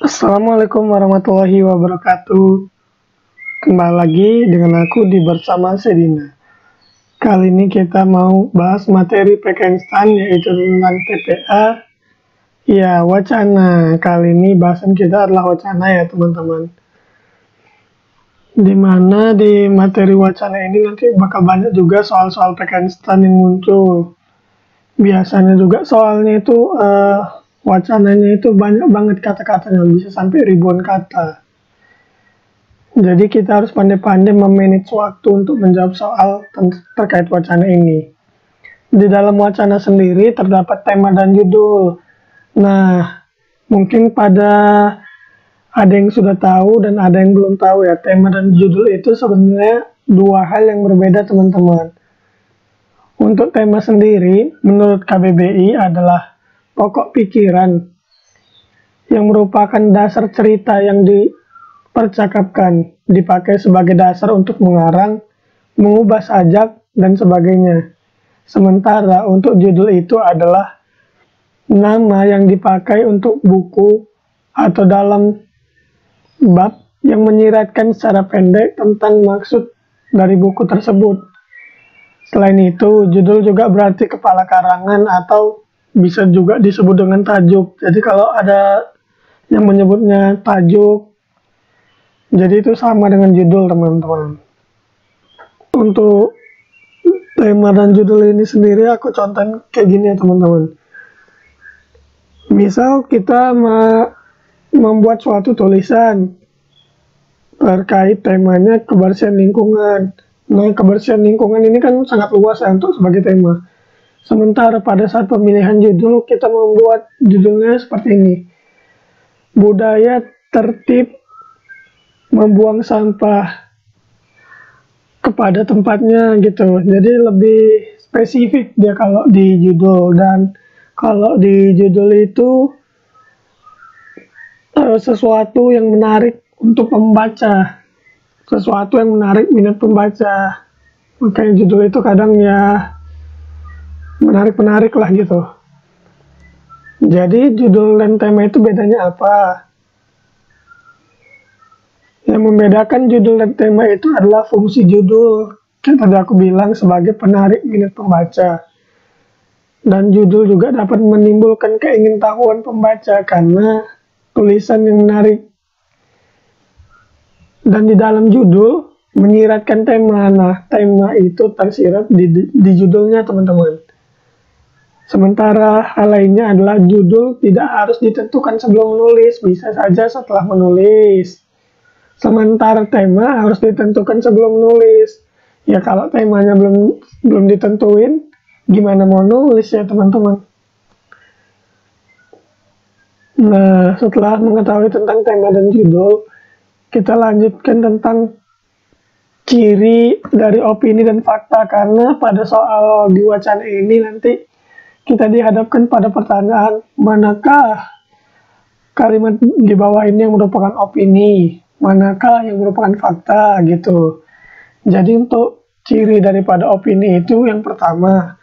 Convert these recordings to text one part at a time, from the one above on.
Assalamualaikum warahmatullahi wabarakatuh. Kembali lagi dengan aku di Bersama Sedina. Kali ini kita mau bahas materi PKN yaitu tentang TPA. Ya, wacana. Kali ini bahasan kita adalah wacana ya teman-teman. Dimana di materi wacana ini nanti bakal banyak juga soal-soal PKN yang muncul. Biasanya juga soalnya itu wacananya itu banyak banget kata-katanya, bisa sampai ribuan kata. Jadi kita harus pandai-pandai memanage waktu untuk menjawab soal terkait wacana ini. Di dalam wacana sendiri terdapat tema dan judul. Nah, mungkin ada yang sudah tahu dan ada yang belum tahu ya. Tema dan judul itu sebenarnya dua hal yang berbeda teman-teman. Untuk tema sendiri, menurut KBBI adalah pokok pikiran yang merupakan dasar cerita yang dipercakapkan, dipakai sebagai dasar untuk mengarang, mengubah sajak, dan sebagainya. Sementara untuk judul itu adalah nama yang dipakai untuk buku atau dalam bab yang menyiratkan secara pendek tentang maksud dari buku tersebut. Selain itu, judul juga berarti kepala karangan atau bisa juga disebut dengan tajuk. Jadi kalau ada yang menyebutnya tajuk, jadi itu sama dengan judul teman-teman. Untuk tema dan judul ini sendiri aku contohin kayak gini ya teman-teman. Misal kita membuat suatu tulisan terkait temanya kebersihan lingkungan. Nah, kebersihan lingkungan ini kan sangat luas ya untuk sebagai tema. Sementara pada saat pemilihan judul, kita membuat judulnya seperti ini. Budaya tertib membuang sampah kepada tempatnya gitu. Jadi lebih spesifik dia kalau di judul, dan kalau di judul itu sesuatu yang menarik untuk pembaca, sesuatu yang menarik minat pembaca. Makanya judul itu kadang ya menarik-menarik lah gitu. Jadi judul dan tema itu bedanya apa? Yang membedakan judul dan tema itu adalah fungsi judul. Yang tadi aku bilang sebagai penarik minat pembaca. Dan judul juga dapat menimbulkan keingintahuan pembaca karena tulisan yang menarik. Dan di dalam judul menyiratkan tema. Nah, tema itu tersirat di judulnya teman-teman. Sementara hal lainnya adalah judul tidak harus ditentukan sebelum menulis, bisa saja setelah menulis. Sementara tema harus ditentukan sebelum menulis. Ya kalau temanya belum ditentuin, gimana mau nulis ya teman-teman. Nah, setelah mengetahui tentang tema dan judul, kita lanjutkan tentang ciri dari opini dan fakta, karena pada soal di wacana ini nanti kita dihadapkan pada pertanyaan, manakah kalimat di bawah ini yang merupakan opini, manakah yang merupakan fakta gitu. Jadi untuk ciri daripada opini itu yang pertama,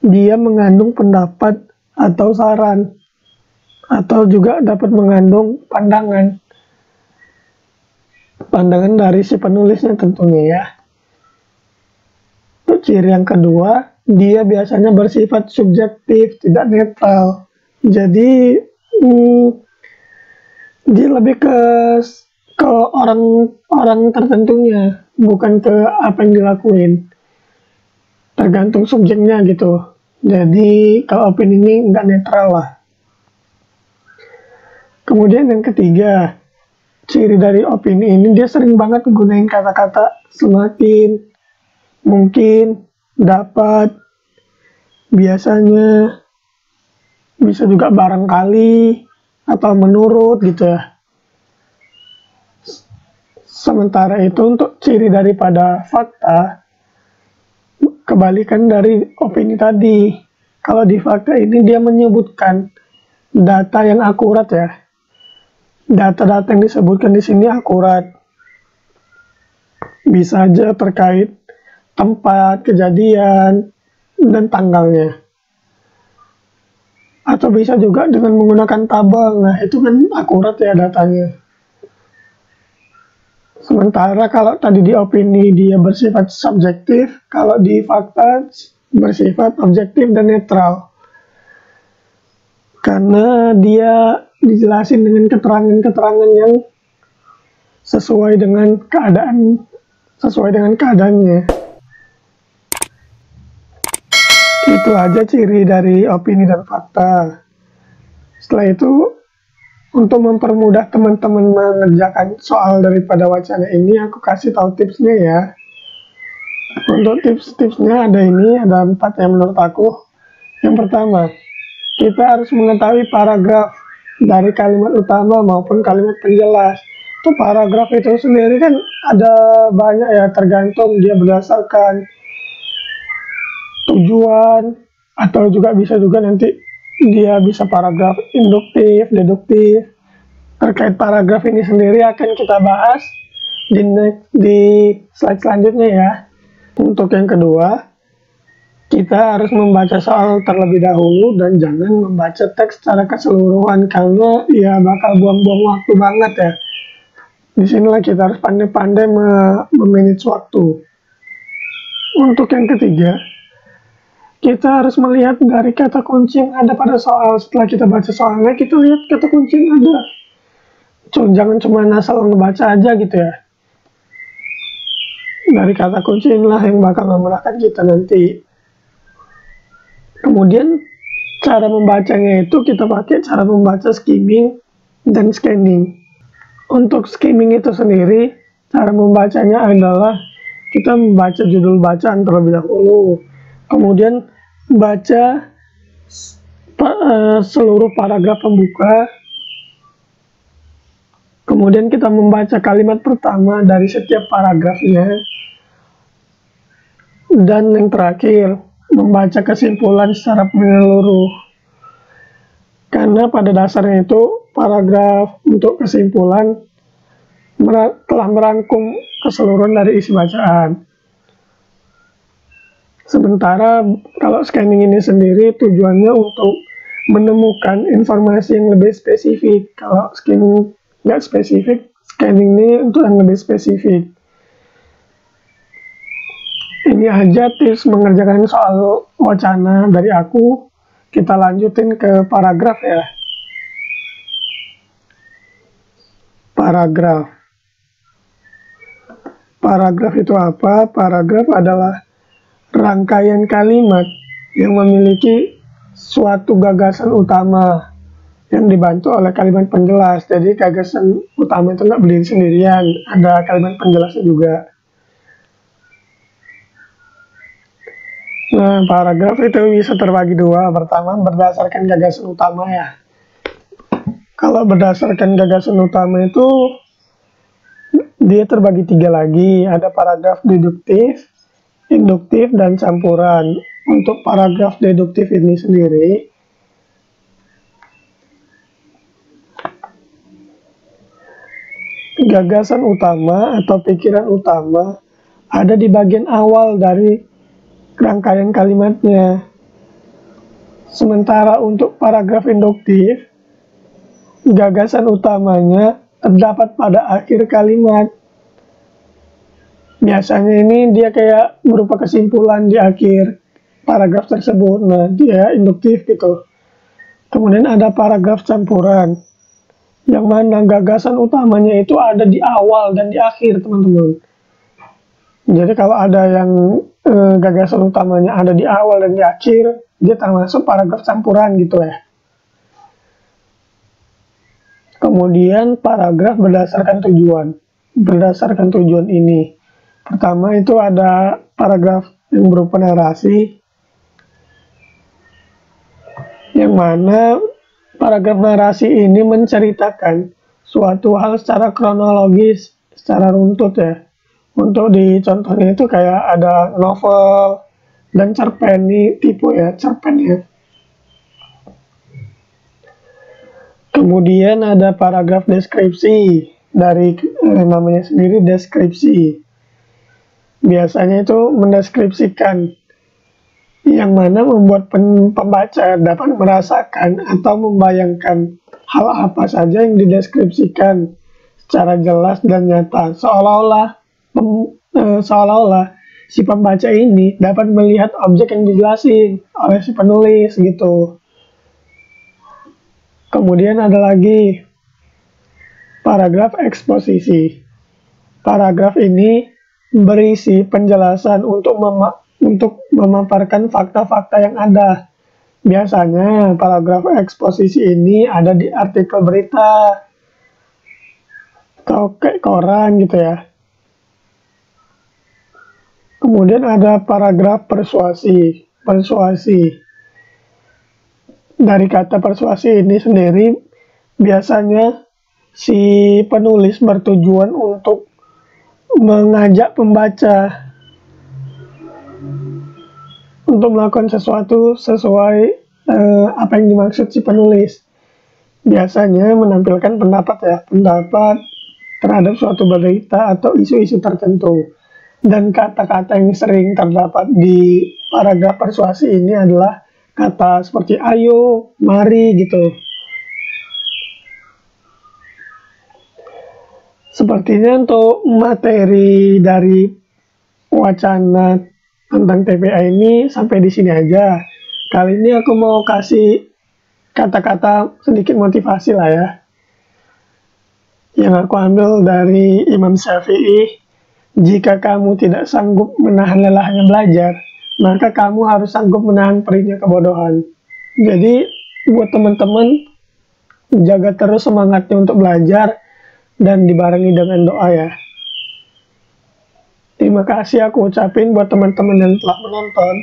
dia mengandung pendapat atau saran, atau juga dapat mengandung pandangan dari si penulisnya tentunya ya. Untuk ciri yang kedua, dia biasanya bersifat subjektif, tidak netral. Jadi dia lebih ke orang tertentunya, bukan ke apa yang dilakuin. Tergantung subjeknya gitu. Jadi kalau opini ini nggak netral lah. Kemudian yang ketiga, ciri dari opini ini dia sering banget menggunakan kata-kata semakin, mungkin, dapat, biasanya, bisa juga barangkali, atau menurut gitu ya. Sementara itu untuk ciri daripada fakta, kebalikan dari opini tadi. Kalau di fakta ini dia menyebutkan data yang akurat ya. Data-data yang disebutkan di sini akurat. Bisa aja terkait tempat kejadian dan tanggalnya. atau bisa juga dengan menggunakan tabel. Nah, itu kan akurat ya datanya. Sementara kalau tadi di opini dia bersifat subjektif, kalau di fakta bersifat objektif dan netral. Karena dia dijelasin dengan keterangan-keterangan yang sesuai dengan keadaannya. Itu aja ciri dari opini dan fakta. Setelah itu, untuk mempermudah teman-teman mengerjakan soal daripada wacana ini, aku kasih tahu tipsnya ya. Untuk tips-tipsnya ada 4 yang menurut aku. Yang pertama, kita harus mengetahui paragraf dari kalimat utama maupun kalimat penjelas. Itu paragraf itu sendiri kan ada banyak ya, tergantung dia berdasarkan tujuan, atau juga bisa juga nanti dia bisa paragraf induktif, deduktif. Terkait paragraf ini sendiri akan kita bahas di slide selanjutnya ya. Untuk yang kedua, kita harus membaca soal terlebih dahulu dan jangan membaca teks secara keseluruhan, karena ya bakal buang-buang waktu banget ya. Disinilah kita harus pandai-pandai memanage waktu. Untuk yang ketiga, kita harus melihat dari kata kunci yang ada pada soal. Setelah kita baca soalnya, kita lihat kata kunci yang ada. Jangan cuma asal ngebaca aja gitu ya. Dari kata kunci inilah yang bakal memudahkan kita nanti. Kemudian cara membacanya itu kita pakai cara membaca skimming dan scanning. Untuk skimming itu sendiri, cara membacanya adalah kita membaca judul bacaan terlebih dahulu. Kemudian baca seluruh paragraf pembuka. Kemudian kita membaca kalimat pertama dari setiap paragrafnya. Dan yang terakhir, membaca kesimpulan secara menyeluruh. Karena pada dasarnya itu paragraf untuk kesimpulan telah merangkum keseluruhan dari isi bacaan. Sementara kalau scanning ini sendiri tujuannya untuk menemukan informasi yang lebih spesifik. Kalau scanning nggak spesifik, scanning ini untuk yang lebih spesifik. Ini aja tips mengerjakan soal wacana dari aku. Kita lanjutin ke paragraf ya. Paragraf. Paragraf itu apa? Paragraf adalah rangkaian kalimat yang memiliki suatu gagasan utama yang dibantu oleh kalimat penjelas. Jadi gagasan utama itu nggak berdiri sendirian, ada kalimat penjelasnya juga. Nah, paragraf itu bisa terbagi dua. Pertama, berdasarkan gagasan utama ya. Kalau berdasarkan gagasan utama itu dia terbagi 3 lagi. Ada paragraf deduktif, induktif, dan campuran. Untuk paragraf deduktif ini sendiri, gagasan utama atau pikiran utama ada di bagian awal dari rangkaian kalimatnya. Sementara untuk paragraf induktif, gagasan utamanya terdapat pada akhir kalimat. Biasanya ini dia kayak berupa kesimpulan di akhir paragraf tersebut. Nah, dia induktif gitu. Kemudian ada paragraf campuran, yang mana gagasan utamanya itu ada di awal dan di akhir, teman-teman. Jadi kalau ada yang gagasan utamanya ada di awal dan di akhir, dia termasuk paragraf campuran gitu ya. Kemudian paragraf berdasarkan tujuan. Berdasarkan tujuan ini, pertama itu ada paragraf yang berupa narasi, yang mana paragraf narasi ini menceritakan suatu hal secara kronologis, secara runtut ya. Untuk di contohnya itu kayak ada novel dan cerpen, nih tipe ya, cerpen ya. Kemudian ada paragraf deskripsi, dari namanya sendiri deskripsi. Biasanya itu mendeskripsikan yang mana membuat pembaca dapat merasakan atau membayangkan hal apa saja yang dideskripsikan secara jelas dan nyata, seolah-olah si pembaca ini dapat melihat objek yang dijelasin oleh si penulis gitu. Kemudian ada lagi paragraf eksposisi. Paragraf ini berisi penjelasan untuk memaparkan fakta-fakta yang ada. Biasanya paragraf eksposisi ini ada di artikel berita atau kayak koran gitu ya. Kemudian ada paragraf persuasi. Dari kata persuasi ini sendiri, biasanya si penulis bertujuan untuk mengajak pembaca untuk melakukan sesuatu sesuai apa yang dimaksud si penulis. Biasanya menampilkan pendapat terhadap suatu berita atau isu-isu tertentu. Dan kata-kata yang sering terdapat di paragraf persuasi ini adalah kata seperti ayo, mari gitu. Sepertinya untuk materi dari wacana tentang TPA ini sampai di sini aja. Kali ini aku mau kasih kata-kata sedikit motivasi lah ya. Yang aku ambil dari Imam Syafi'i, jika kamu tidak sanggup menahan lelahnya belajar, maka kamu harus sanggup menahan perihnya kebodohan. Jadi buat teman-teman, jaga terus semangatnya untuk belajar dan dibarengi dengan doa ya. Terima kasih aku ucapin buat teman-teman yang telah menonton.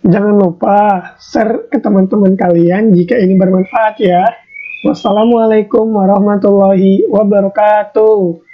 Jangan lupa share ke teman-teman kalian jika ini bermanfaat ya. Wassalamualaikum warahmatullahi wabarakatuh.